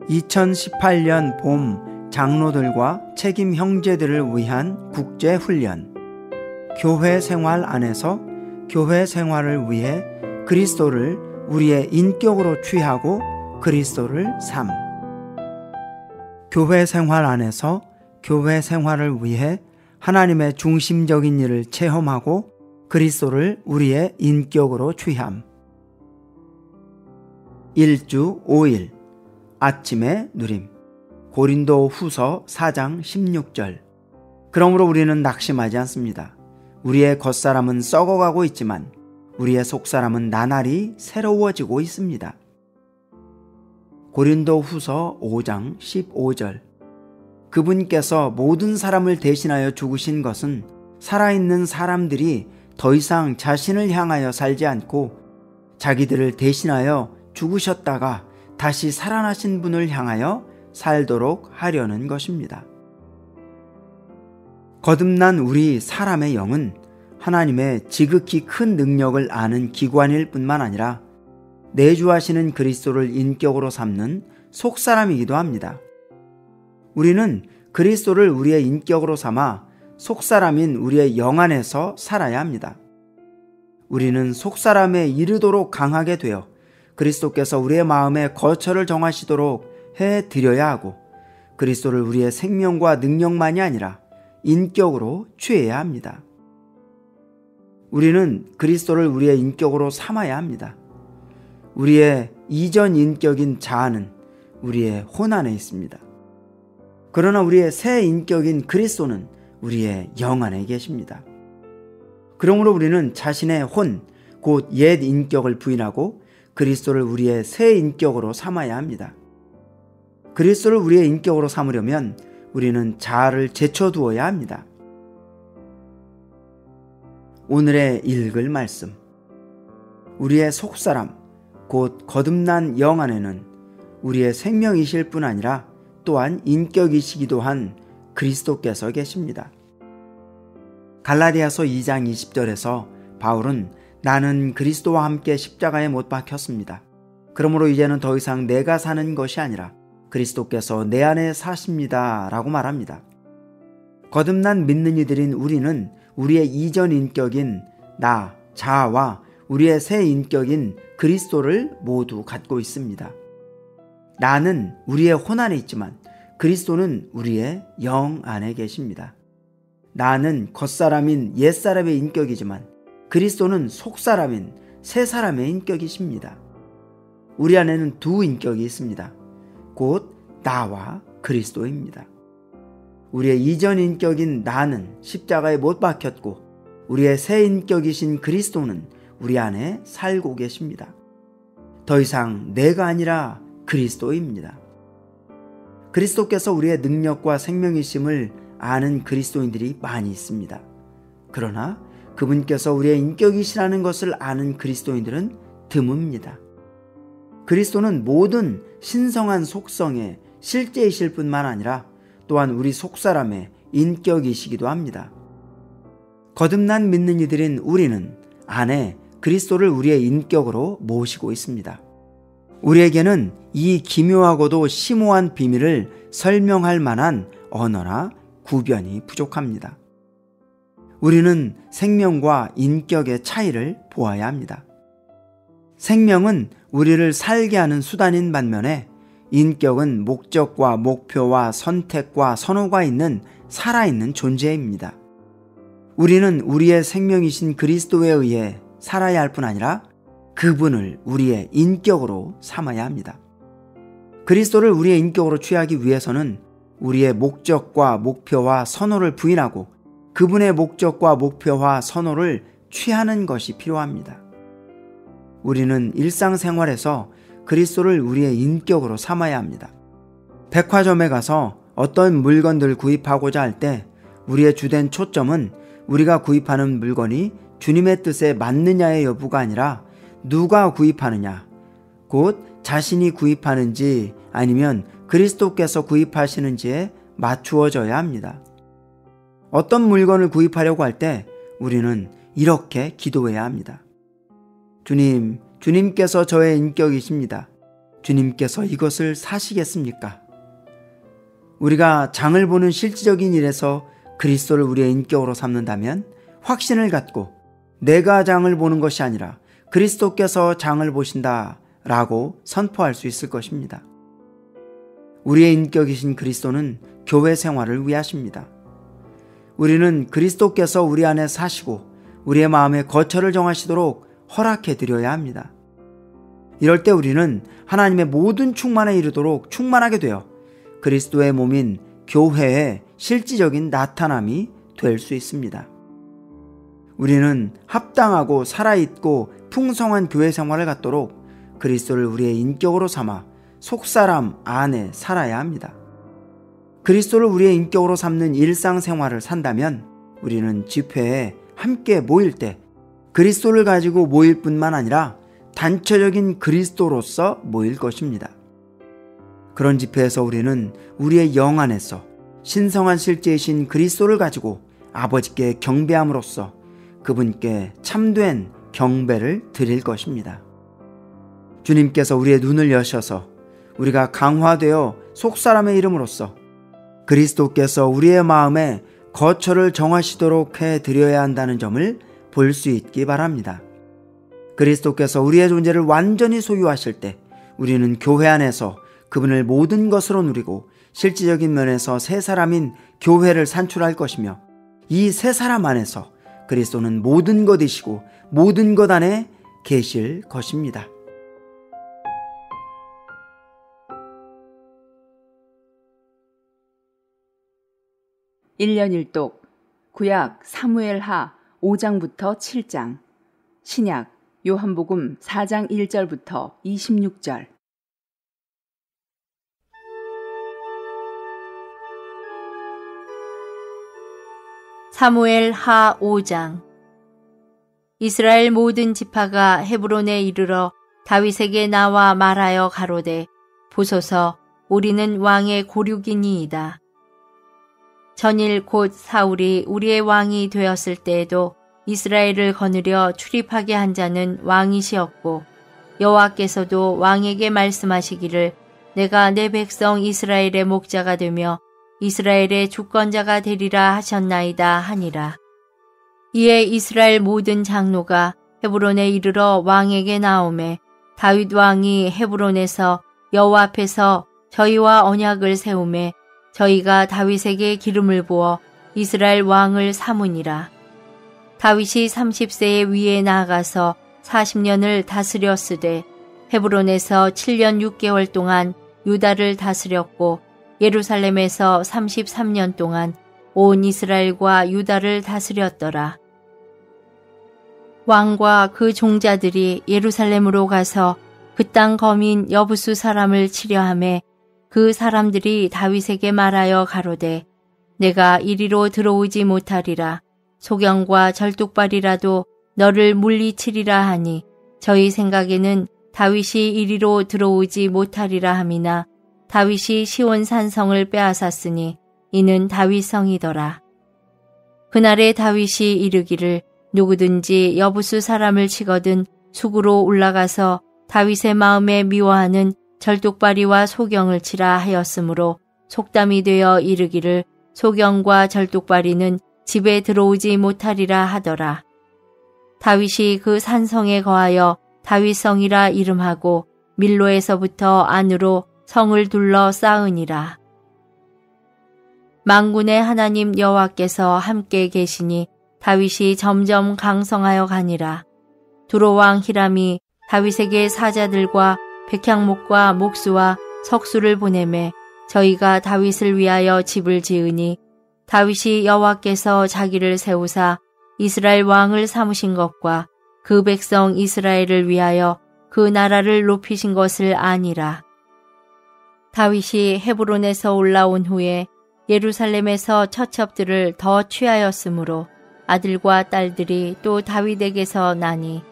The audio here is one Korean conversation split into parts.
2018년 봄 장로들과 책임 형제들을 위한 국제훈련. 교회 생활 안에서 교회 생활을 위해 그리스도를 우리의 인격으로 취하고 그리스도를 삶. 교회 생활 안에서 교회 생활을 위해 하나님의 중심적인 일을 체험하고 그리스도를 우리의 인격으로 취함. 1주 5일 아침의 누림. 고린도 후서 4장 16절. 그러므로 우리는 낙심하지 않습니다. 우리의 겉사람은 썩어가고 있지만 우리의 속사람은 나날이 새로워지고 있습니다. 고린도 후서 5장 15절. 그분께서 모든 사람을 대신하여 죽으신 것은 살아있는 사람들이 더 이상 자신을 향하여 살지 않고 자기들을 대신하여 죽으셨다가 다시 살아나신 분을 향하여 살도록 하려는 것입니다. 거듭난 우리 사람의 영은 하나님의 지극히 큰 능력을 아는 기관일 뿐만 아니라 내주하시는 그리스도를 인격으로 삼는 속사람이기도 합니다. 우리는 그리스도를 우리의 인격으로 삼아 속사람인 우리의 영 안에서 살아야 합니다. 우리는 속사람에 이르도록 강하게 되어 그리스도께서 우리의 마음에 거처를 정하시도록 해드려야 하고 그리스도를 우리의 생명과 능력만이 아니라 인격으로 취해야 합니다. 우리는 그리스도를 우리의 인격으로 삼아야 합니다. 우리의 이전 인격인 자아는 우리의 혼 안에 있습니다. 그러나 우리의 새 인격인 그리스도는 우리의 영 안에 계십니다. 그러므로 우리는 자신의 혼, 곧 옛 인격을 부인하고 그리스도를 우리의 새 인격으로 삼아야 합니다. 그리스도를 우리의 인격으로 삼으려면 우리는 자아를 제쳐두어야 합니다. 오늘의 읽을 말씀. 우리의 속사람, 곧 거듭난 영 안에는 우리의 생명이실 뿐 아니라 또한 인격이시기도 한 그리스도께서 계십니다. 갈라디아서 2장 20절에서 바울은 나는 그리스도와 함께 십자가에 못 박혔습니다. 그러므로 이제는 더 이상 내가 사는 것이 아니라 그리스도께서 내 안에 사십니다 라고 말합니다. 거듭난 믿는 이들인 우리는 우리의 이전 인격인 나, 자아와 우리의 새 인격인 그리스도를 모두 갖고 있습니다. 나는 우리의 혼 안에 있지만 그리스도는 우리의 영 안에 계십니다. 나는 겉사람인 옛사람의 인격이지만 그리스도는 속사람인 새사람의 인격이십니다. 우리 안에는 두 인격이 있습니다. 곧 나와 그리스도입니다. 우리의 이전 인격인 나는 십자가에 못 박혔고 우리의 새 인격이신 그리스도는 우리 안에 살고 계십니다. 더 이상 내가 아니라 그리스도입니다. 그리스도께서 우리의 능력과 생명이심을 아는 그리스도인들이 많이 있습니다. 그러나 그분께서 우리의 인격이시라는 것을 아는 그리스도인들은 드뭅니다. 그리스도는 모든 신성한 속성의 실제이실 뿐만 아니라 또한 우리 속사람의 인격이시기도 합니다. 거듭난 믿는 이들인 우리는 안에 그리스도를 우리의 인격으로 모시고 있습니다. 우리에게는 이 기묘하고도 심오한 비밀을 설명할 만한 언어나 구변이 부족합니다. 우리는 생명과 인격의 차이를 보아야 합니다. 생명은 우리를 살게 하는 수단인 반면에 인격은 목적과 목표와 선택과 선호가 있는 살아있는 존재입니다. 우리는 우리의 생명이신 그리스도에 의해 살아야 할 뿐 아니라 그분을 우리의 인격으로 삼아야 합니다. 그리스도를 우리의 인격으로 취하기 위해서는 우리의 목적과 목표와 선호를 부인하고 그분의 목적과 목표와 선호를 취하는 것이 필요합니다. 우리는 일상생활에서 그리스도를 우리의 인격으로 삼아야 합니다. 백화점에 가서 어떤 물건들을 구입하고자 할 때 우리의 주된 초점은 우리가 구입하는 물건이 주님의 뜻에 맞느냐의 여부가 아니라 누가 구입하느냐, 곧 자신이 구입하는지 아니면 그리스도께서 구입하시는지에 맞추어져야 합니다. 어떤 물건을 구입하려고 할 때 우리는 이렇게 기도해야 합니다. 주님께서 저의 인격이십니다. 주님께서 이것을 사시겠습니까? 우리가 장을 보는 실질적인 일에서 그리스도를 우리의 인격으로 삼는다면 확신을 갖고 내가 장을 보는 것이 아니라 그리스도께서 장을 보신다 라고 선포할 수 있을 것입니다. 우리의 인격이신 그리스도는 교회 생활을 위하십니다. 우리는 그리스도께서 우리 안에 사시고 우리의 마음에 거처를 정하시도록 허락해 드려야 합니다. 이럴 때 우리는 하나님의 모든 충만에 이르도록 충만하게 되어 그리스도의 몸인 교회의 실질적인 나타남이 될 수 있습니다. 우리는 합당하고 살아있고 풍성한 교회 생활을 갖도록 그리스도를 우리의 인격으로 삼아 속사람 안에 살아야 합니다. 그리스도를 우리의 인격으로 삼는 일상생활을 산다면 우리는 집회에 함께 모일 때 그리스도를 가지고 모일 뿐만 아니라 단체적인 그리스도로서 모일 것입니다. 그런 집회에서 우리는 우리의 영 안에서 신성한 실제이신 그리스도를 가지고 아버지께 경배함으로써 그분께 참된 경배를 드릴 것입니다. 주님께서 우리의 눈을 여셔서 우리가 강화되어 속사람의 이름으로써 그리스도께서 우리의 마음에 거처를 정하시도록 해드려야 한다는 점을 볼 수 있기 바랍니다. 그리스도께서 우리의 존재를 완전히 소유하실 때 우리는 교회 안에서 그분을 모든 것으로 누리고 실질적인 면에서 새 사람인 교회를 산출할 것이며 이 새 사람 안에서 그리스도는 모든 것이시고 모든 것 안에 계실 것입니다. 일년 일독 구약 사무엘하 5장부터 7장, 신약 요한복음 4장 1절부터 26절. 사무엘하 5장. 이스라엘 모든 지파가 헤브론에 이르러 다윗에게 나와 말하여 가로되 보소서 우리는 왕의 고륙이니이다. 전일 곧 사울이 우리의 왕이 되었을 때에도 이스라엘을 거느려 출입하게 한 자는 왕이시었고 여호와께서도 왕에게 말씀하시기를 내가 내 백성 이스라엘의 목자가 되며 이스라엘의 주권자가 되리라 하셨나이다 하니라. 이에 이스라엘 모든 장로가 헤브론에 이르러 왕에게 나오매 다윗 왕이 헤브론에서 여호와 앞에서 저희와 언약을 세우매 저희가 다윗에게 기름을 부어 이스라엘 왕을 삼으니라. 다윗이 30세의 위에 나아가서 40년을 다스렸으되 헤브론에서 7년 6개월 동안 유다를 다스렸고 예루살렘에서 33년 동안 온 이스라엘과 유다를 다스렸더라. 왕과 그 종자들이 예루살렘으로 가서 그 땅 거민 여부수 사람을 치려하매 그 사람들이 다윗에게 말하여 가로되 내가 이리로 들어오지 못하리라. 소경과 절뚝발이라도 너를 물리치리라 하니 저희 생각에는 다윗이 이리로 들어오지 못하리라 함이나 다윗이 시온 산성을 빼앗았으니 이는 다윗 성이더라. 그날에 다윗이 이르기를 누구든지 여부수 사람을 치거든 수구로 올라가서 다윗의 마음에 미워하는 절뚝발이와 소경을 치라 하였으므로 속담이 되어 이르기를 소경과 절뚝발이는 집에 들어오지 못하리라 하더라. 다윗이 그 산성에 거하여 다윗성이라 이름하고 밀로에서부터 안으로 성을 둘러 쌓으니라. 만군의 하나님 여호와께서 함께 계시니 다윗이 점점 강성하여 가니라. 두로왕 히람이 다윗에게 사자들과 백향목과 목수와 석수를 보내매 저희가 다윗을 위하여 집을 지으니 다윗이 여호와께서 자기를 세우사 이스라엘 왕을 삼으신 것과 그 백성 이스라엘을 위하여 그 나라를 높이신 것을 아니라. 다윗이 헤브론에서 올라온 후에 예루살렘에서 처첩들을 더 취하였으므로 아들과 딸들이 또 다윗에게서 나니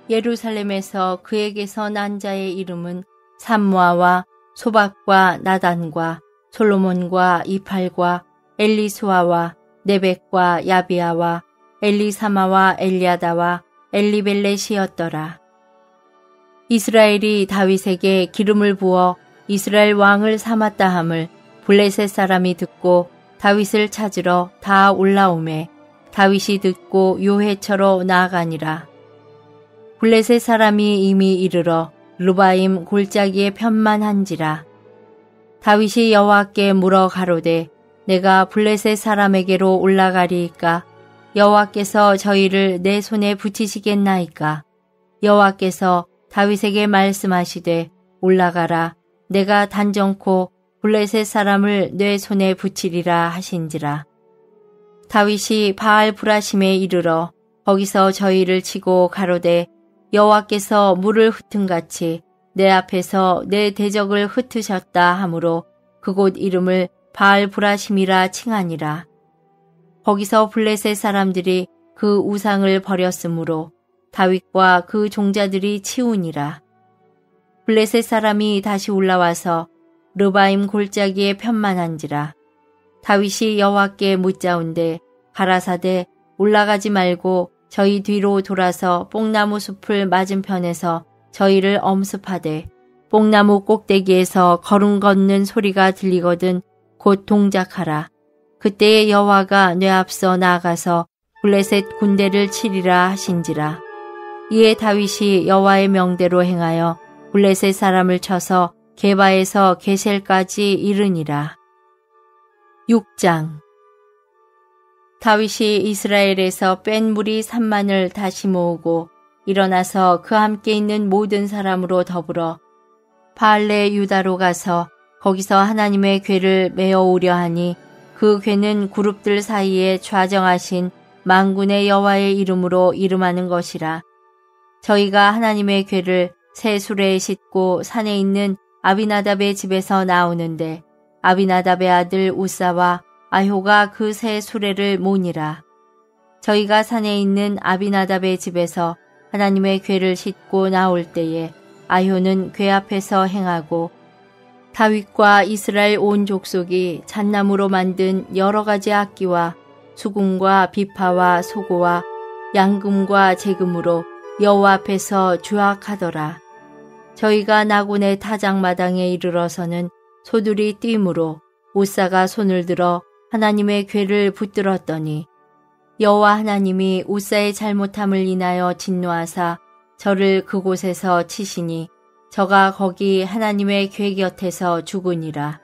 예루살렘에서 그에게서 난 자의 이름은 삼무아와 소박과 나단과 솔로몬과 이팔과 엘리수아와 네벡과 야비아와 엘리사마와 엘리아다와 엘리벨렛이었더라. 이스라엘이 다윗에게 기름을 부어 이스라엘 왕을 삼았다 함을 블레셋 사람이 듣고 다윗을 찾으러 다 올라오매 다윗이 듣고 요해처로 나아가니라. 블레셋 사람이 이미 이르러 르바임 골짜기에 편만한지라. 다윗이 여호와께 물어 가로되 내가 블레셋 사람에게로 올라가리이까 여호와께서 저희를 내 손에 붙이시겠나이까. 여호와께서 다윗에게 말씀하시되 올라가라 내가 단정코 블레셋 사람을 내 손에 붙이리라 하신지라. 다윗이 바알 브라심에 이르러 거기서 저희를 치고 가로되 여호와께서 물을 흩은같이 내 앞에서 내 대적을 흩으셨다 하므로 그곳 이름을 바알 브라심이라 칭하니라. 거기서 블레셋 사람들이 그 우상을 버렸으므로 다윗과 그 종자들이 치우니라. 블레셋 사람이 다시 올라와서 르바임 골짜기에 편만한지라. 다윗이 여호와께 묻자온데 가라사대 올라가지 말고 저희 뒤로 돌아서 뽕나무 숲을 맞은편에서 저희를 엄습하되 뽕나무 꼭대기에서 걸음 걷는 소리가 들리거든 곧 동작하라. 그때에 여호와가 내 앞서 나아가서 블레셋 군대를 치리라 하신지라. 이에 다윗이 여호와의 명대로 행하여 블레셋 사람을 쳐서 게바에서 게셀까지 이르니라. 6장. 다윗이 이스라엘에서 뺀 무리 3만을 다시 모으고 일어나서 그 함께 있는 모든 사람으로 더불어 바알레 유다로 가서 거기서 하나님의 궤를 메어 오려 하니 그 궤는 그룹들 사이에 좌정하신 만군의 여호와의 이름으로 이름하는 것이라. 저희가 하나님의 궤를 새 수레에 싣고 산에 있는 아비나답의 집에서 나오는데 아비나답의 아들 우사와 아효가 그 새 수레를 모니라. 저희가 산에 있는 아비나답의 집에서 하나님의 궤를 싣고 나올 때에 아효는 궤 앞에서 행하고 다윗과 이스라엘 온 족속이 잣나무로 만든 여러 가지 악기와 수금과 비파와 소고와 양금과 제금으로 여호와 앞에서 주악하더라. 저희가 나곤의 타작마당에 이르러서는 소들이 뛰므로 우사가 손을 들어 하나님의 궤를 붙들었더니 여호와 하나님이 우사의 잘못함을 인하여 진노하사 저를 그곳에서 치시니 저가 거기 하나님의 궤 곁에서 죽으니라.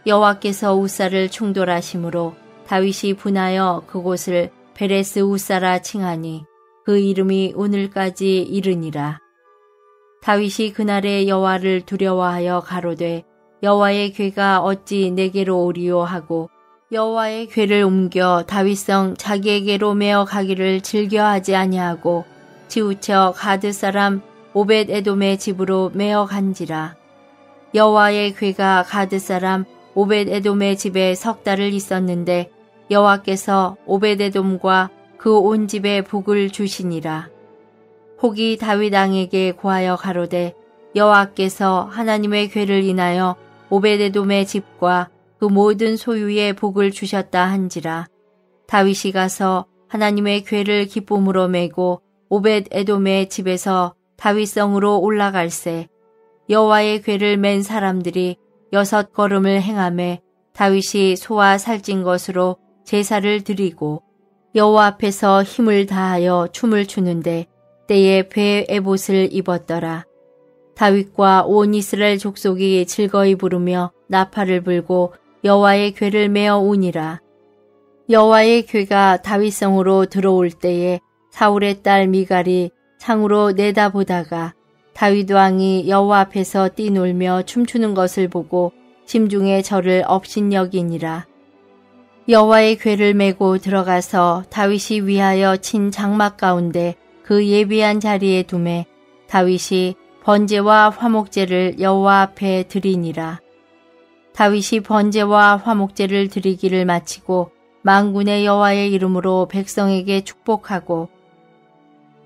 여호와께서 우사를 충돌하심으로 다윗이 분하여 그곳을 베레스 우사라 칭하니 그 이름이 오늘까지 이르니라. 다윗이 그날에 여호와를 두려워하여 가로되 여호와의 궤가 어찌 내게로 오리요 하고 여호와의 궤를 옮겨 다윗성 자기에게로 메어 가기를 즐겨하지 아니하고 치우쳐 가드 사람 오벳 에돔의 집으로 메어 간지라. 여호와의 궤가 가드 사람 오벳 에돔의 집에 석 달을 있었는데 여호와께서 오벳 에돔과 그 온 집에 복을 주시니라. 혹이 다윗 왕에게 고하여 가로되 여호와께서 하나님의 궤를 인하여 오벳 에돔의 집과 그 모든 소유에 복을 주셨다 한지라. 다윗이 가서 하나님의 궤를 기쁨으로 메고 오벳 에돔의 집에서 다윗성으로 올라갈새 여호와의 궤를 맨 사람들이 6 걸음을 행하매 다윗이 소와 살찐 것으로 제사를 드리고 여호와 앞에서 힘을 다하여 춤을 추는데 때에 배 에봇을 입었더라. 다윗과 온 이스라엘 족속이 즐거이 부르며 나팔을 불고 여호와의 궤를 메어 오니라. 여호와의 궤가 다윗성으로 들어올 때에 사울의 딸 미갈이 창으로 내다보다가 다윗 왕이 여호와 앞에서 뛰놀며 춤추는 것을 보고 심중에 저를 업신여기니라. 여호와의 궤를 메고 들어가서 다윗이 위하여 친 장막 가운데 그 예비한 자리에 두매 다윗이 번제와 화목제를 여호와 앞에 드리니라. 다윗이 번제와 화목제를 드리기를 마치고 만군의 여호와의 이름으로 백성에게 축복하고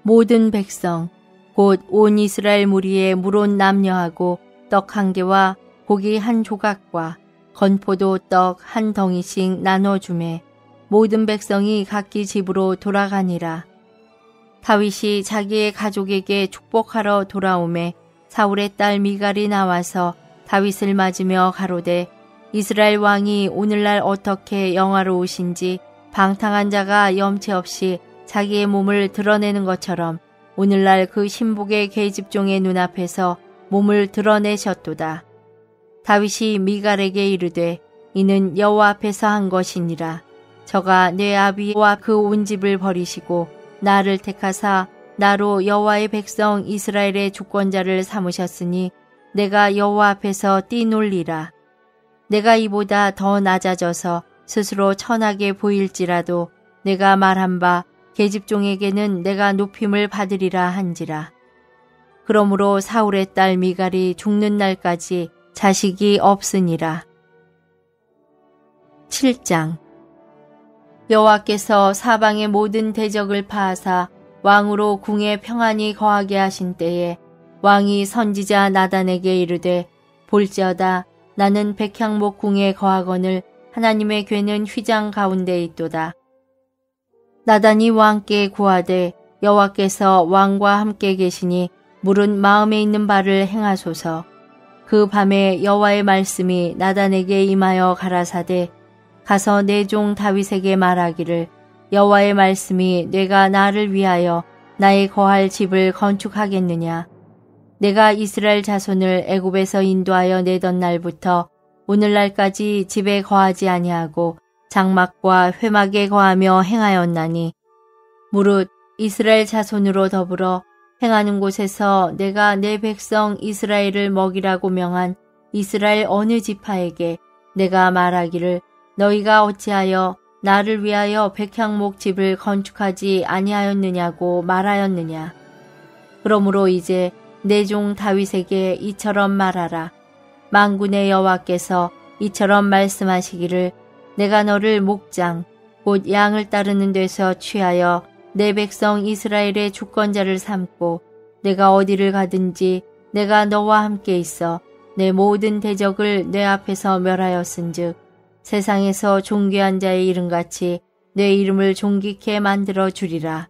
모든 백성 곧 온 이스라엘 무리의 물온 남녀하고 떡 1개와 고기 1 조각과 건포도 떡 1 덩이씩 나눠주매 모든 백성이 각기 집으로 돌아가니라. 다윗이 자기의 가족에게 축복하러 돌아오매 사울의 딸 미갈이 나와서 다윗을 맞으며 가로되 이스라엘 왕이 오늘날 어떻게 영화로우신지 방탕한 자가 염치 없이 자기의 몸을 드러내는 것처럼 오늘날 그 신복의 계집종의 눈앞에서 몸을 드러내셨도다. 다윗이 미갈에게 이르되 이는 여호와 앞에서 한 것이니라. 저가 내 아비와 그 온 집을 버리시고 나를 택하사 나로 여호와의 백성 이스라엘의 주권자를 삼으셨으니 내가 여호와 앞에서 뛰놀리라. 내가 이보다 더 낮아져서 스스로 천하게 보일지라도 내가 말한 바 계집종에게는 내가 높임을 받으리라 한지라. 그러므로 사울의 딸 미갈이 죽는 날까지 자식이 없으니라. 7장. 여호와께서 사방의 모든 대적을 파하사 왕으로 궁에 평안히 거하게 하신 때에 왕이 선지자 나단에게 이르되 볼지어다 나는 백향목 궁에 거하거늘 하나님의 궤는 휘장 가운데 있도다. 나단이 왕께 구하되 여호와께서 왕과 함께 계시니 물은 마음에 있는 바를 행하소서. 그 밤에 여호와의 말씀이 나단에게 임하여 가라사대 가서 내 종 다윗에게 말하기를 여호와의 말씀이 내가 나를 위하여 나의 거할 집을 건축하겠느냐. 내가 이스라엘 자손을 애굽에서 인도하여 내던 날부터 오늘날까지 집에 거하지 아니하고 장막과 회막에 거하며 행하였나니 무릇 이스라엘 자손으로 더불어 행하는 곳에서 내가 내 백성 이스라엘을 먹이라고 명한 이스라엘 어느 지파에게 내가 말하기를 너희가 어찌하여 나를 위하여 백향목 집을 건축하지 아니하였느냐고 말하였느냐. 그러므로 이제 내 종 다윗에게 이처럼 말하라. 만군의 여호와께서 이처럼 말씀하시기를 내가 너를 목장 곧 양을 따르는 데서 취하여 내 백성 이스라엘의 주권자를 삼고 내가 어디를 가든지 내가 너와 함께 있어 내 모든 대적을 내 앞에서 멸하였은즉 세상에서 존귀한 자의 이름같이 내 이름을 존귀케 만들어 주리라.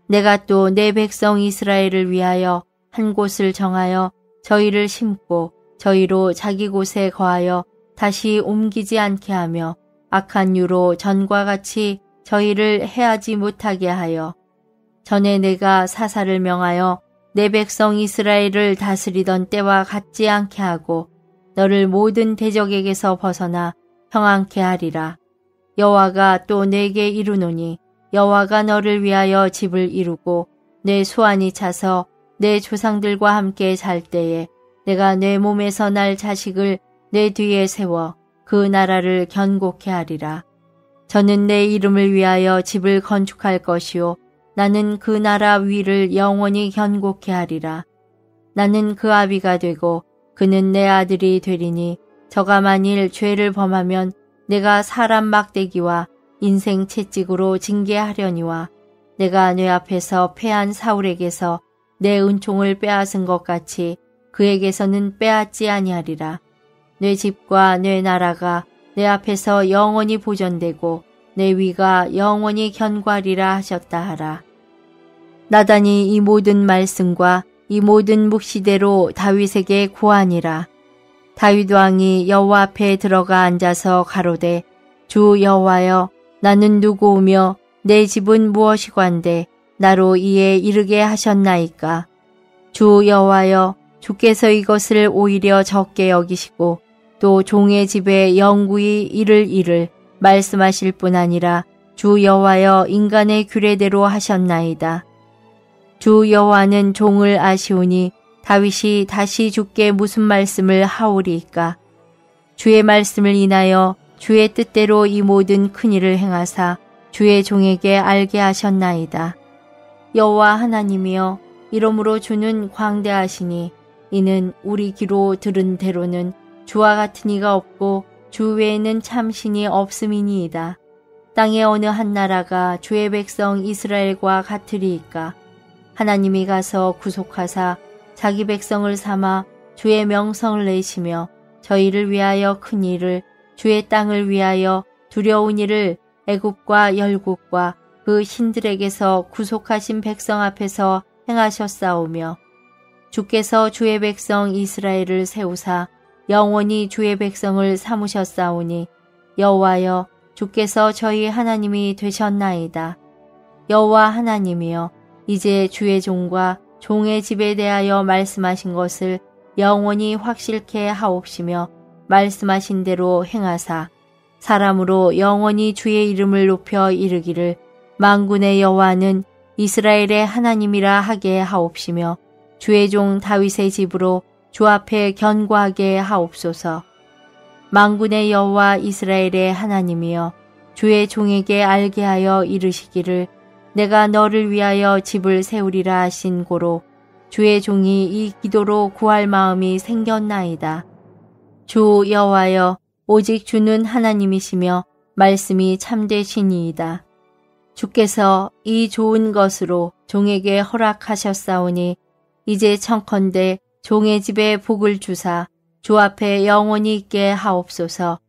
내가 또 내 백성 이스라엘을 위하여 한 곳을 정하여 저희를 심고 저희로 자기 곳에 거하여 다시 옮기지 않게 하며 악한 유로 전과 같이 저희를 해하지 못하게 하여 전에 내가 사사를 명하여 내 백성 이스라엘을 다스리던 때와 같지 않게 하고 너를 모든 대적에게서 벗어나 평안케 하리라. 여호와가 또 내게 이르노니 여호와가 너를 위하여 집을 이루고 내 소환이 차서 내 조상들과 함께 잘 때에 내가 내 몸에서 날 자식을 내 뒤에 세워 그 나라를 견고케 하리라. 저는 내 이름을 위하여 집을 건축할 것이요 나는 그 나라 위를 영원히 견고케 하리라. 나는 그 아비가 되고 그는 내 아들이 되리니 저가 만일 죄를 범하면 내가 사람 막대기와 인생 채찍으로 징계하려니와 내가 내 앞에서 패한 사울에게서 내 은총을 빼앗은 것 같이 그에게서는 빼앗지 아니하리라. 내 집과 내 나라가 내 앞에서 영원히 보존되고 내 위가 영원히 견고하리라 하셨다 하라. 나단이 이 모든 말씀과 이 모든 묵시대로 다윗에게 고하니라. 다윗 왕이 여호와 앞에 들어가 앉아서 가로되 주 여호와여 나는 누구오며 내 집은 무엇이관데 나로 이에 이르게 하셨나이까. 주 여호와여 주께서 이것을 오히려 적게 여기시고 또 종의 집에 영구히 이를 말씀하실 뿐 아니라 주 여호와여 인간의 규례대로 하셨나이다. 주 여호와는 종을 아시오니 다윗이 다시 주께 무슨 말씀을 하오리이까. 주의 말씀을 인하여 주의 뜻대로 이 모든 큰일을 행하사 주의 종에게 알게 하셨나이다. 여호와 하나님이여 이러므로 주는 광대하시니 이는 우리 귀로 들은 대로는 주와 같은 이가 없고 주 외에는 참신이 없음이니이다. 땅의 어느 한 나라가 주의 백성 이스라엘과 같으리이까. 하나님이 가서 구속하사 자기 백성을 삼아 주의 명성을 내시며 저희를 위하여 큰 일을 주의 땅을 위하여 두려운 일을 애굽과 열국과 그 신들에게서 구속하신 백성 앞에서 행하셨사오며 주께서 주의 백성 이스라엘을 세우사 영원히 주의 백성을 삼으셨사오니 여호와여 주께서 저희 하나님이 되셨나이다. 여호와 하나님이여 이제 주의 종과 종의 집에 대하여 말씀하신 것을 영원히 확실케 하옵시며 말씀하신 대로 행하사 사람으로 영원히 주의 이름을 높여 이르기를 만군의 여호와는 이스라엘의 하나님이라 하게 하옵시며 주의 종 다윗의 집으로 주 앞에 견고하게 하옵소서. 만군의 여호와 이스라엘의 하나님이여 주의 종에게 알게 하여 이르시기를 내가 너를 위하여 집을 세우리라 하신 고로 주의 종이 이 기도로 구할 마음이 생겼나이다. 주 여호와여 오직 주는 하나님이시며 말씀이 참되시니이다. 주께서 이 좋은 것으로 종에게 허락하셨사오니 이제 청컨대 종의 집에 복을 주사 주 앞에 영원히 있게 하옵소서.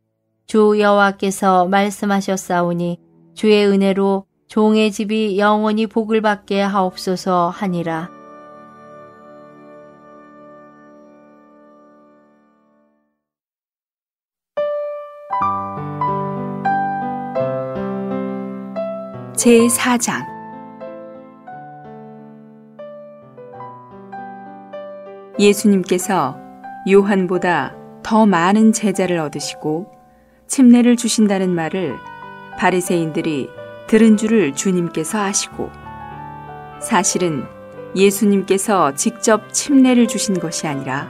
주 여호와께서 말씀하셨사오니 주의 은혜로 종의 집이 영원히 복을 받게 하옵소서 하니라. 제4장 예수님께서 요한보다 더 많은 제자를 얻으시고 침례를 주신다는 말을 바리새인들이 들은 줄을 주님께서 아시고 사실은 예수님께서 직접 침례를 주신 것이 아니라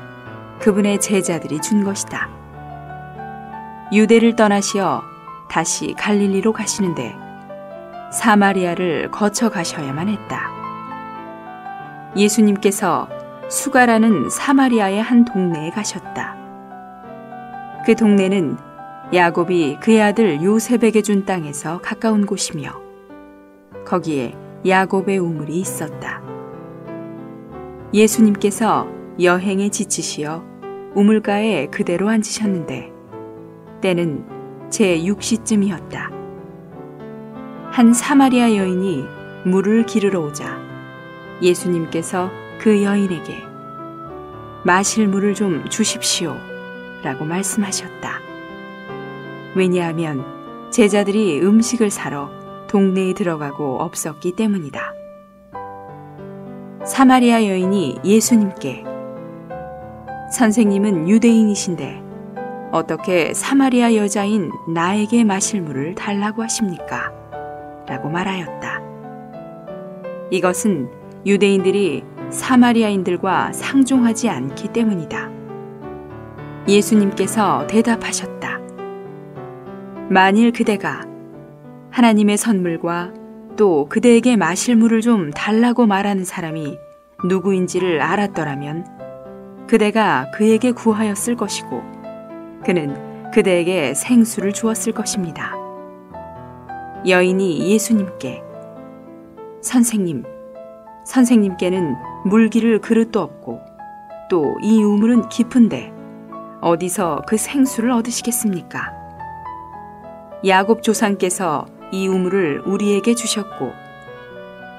그분의 제자들이 준 것이다. 유대를 떠나시어 다시 갈릴리로 가시는데 사마리아를 거쳐 가셔야만 했다. 예수님께서 수가라는 사마리아의 한 동네에 가셨다. 그 동네는 야곱이 그의 아들 요셉에게 준 땅에서 가까운 곳이며 거기에 야곱의 우물이 있었다. 예수님께서 여행에 지치시어 우물가에 그대로 앉으셨는데 때는 제6시쯤이었다. 한 사마리아 여인이 물을 기르러 오자 예수님께서 그 여인에게 마실 물을 좀 주십시오 라고 말씀하셨다. 왜냐하면 제자들이 음식을 사러 동네에 들어가고 없었기 때문이다. 사마리아 여인이 예수님께 선생님은 유대인이신데 어떻게 사마리아 여자인 나에게 마실 물을 달라고 하십니까? 라고 말하였다. 이것은 유대인들이 사마리아인들과 상종하지 않기 때문이다. 예수님께서 대답하셨다. 만일 그대가 하나님의 선물과 또 그대에게 마실 물을 좀 달라고 말하는 사람이 누구인지를 알았더라면 그대가 그에게 구하였을 것이고 그는 그대에게 생수를 주었을 것입니다. 여인이 예수님께 선생님께는 물기를 그릇도 없고 또 이 우물은 깊은데 어디서 그 생수를 얻으시겠습니까? 야곱 조상께서 이 우물을 우리에게 주셨고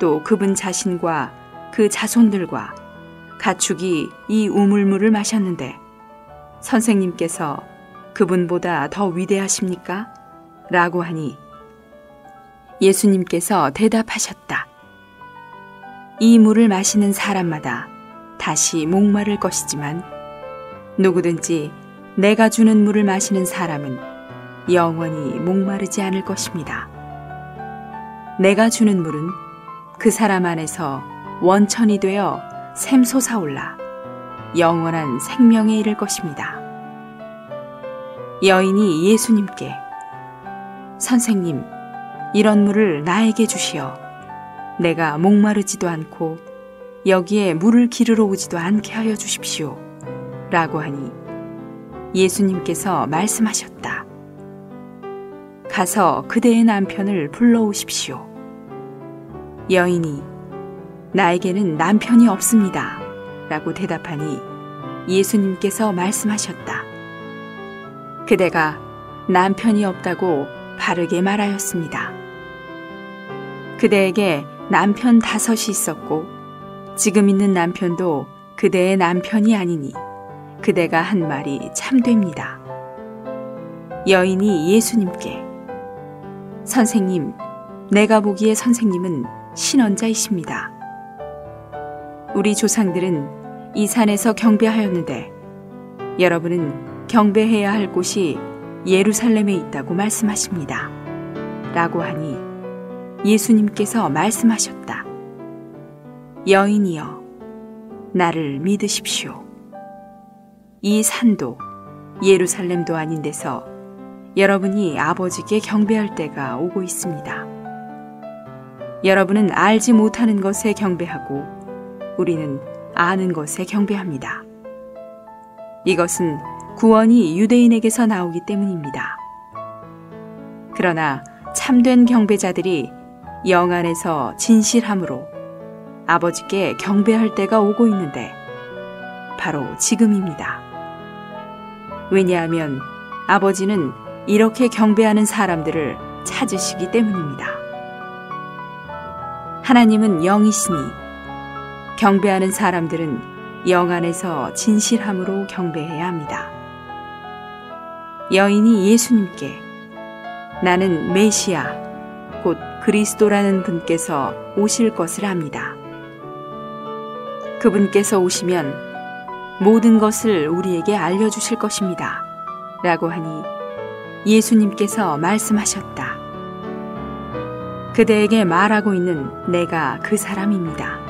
또 그분 자신과 그 자손들과 가축이 이 우물물을 마셨는데 선생님께서 그분보다 더 위대하십니까? 라고 하니 예수님께서 대답하셨다. 이 물을 마시는 사람마다 다시 목마를 것이지만 누구든지 내가 주는 물을 마시는 사람은 영원히 목마르지 않을 것입니다. 내가 주는 물은 그 사람 안에서 원천이 되어 샘솟아올라 영원한 생명에 이를 것입니다. 여인이 예수님께 선생님, 이런 물을 나에게 주시어 내가 목마르지도 않고 여기에 물을 기르러 오지도 않게 하여 주십시오. 라고 하니 예수님께서 말씀하셨다. 가서 그대의 남편을 불러오십시오. 여인이 나에게는 남편이 없습니다. 라고 대답하니 예수님께서 말씀하셨다. 그대가 남편이 없다고 바르게 말하였습니다. 그대에게 남편 5이 있었고 지금 있는 남편도 그대의 남편이 아니니 그대가 한 말이 참됩니다. 여인이 예수님께 선생님, 내가 보기에 선생님은 신언자이십니다. 우리 조상들은 이 산에서 경배하였는데 여러분은 경배해야 할 곳이 예루살렘에 있다고 말씀하십니다. 라고 하니 예수님께서 말씀하셨다. 여인이여, 나를 믿으십시오. 이 산도 예루살렘도 아닌 데서 여러분이 아버지께 경배할 때가 오고 있습니다. 여러분은 알지 못하는 것에 경배하고 우리는 아는 것에 경배합니다. 이것은 구원이 유대인에게서 나오기 때문입니다. 그러나 참된 경배자들이 영 안에서 진실함으로 아버지께 경배할 때가 오고 있는데 바로 지금입니다. 왜냐하면 아버지는 이렇게 경배하는 사람들을 찾으시기 때문입니다. 하나님은 영이시니 경배하는 사람들은 영 안에서 진실함으로 경배해야 합니다. 여인이 예수님께 나는 메시아, 곧 그리스도라는 분께서 오실 것을 압니다. 그분께서 오시면 모든 것을 우리에게 알려주실 것입니다. 라고 하니 예수님께서 말씀하셨다. 그대에게 말하고 있는 내가 그 사람입니다.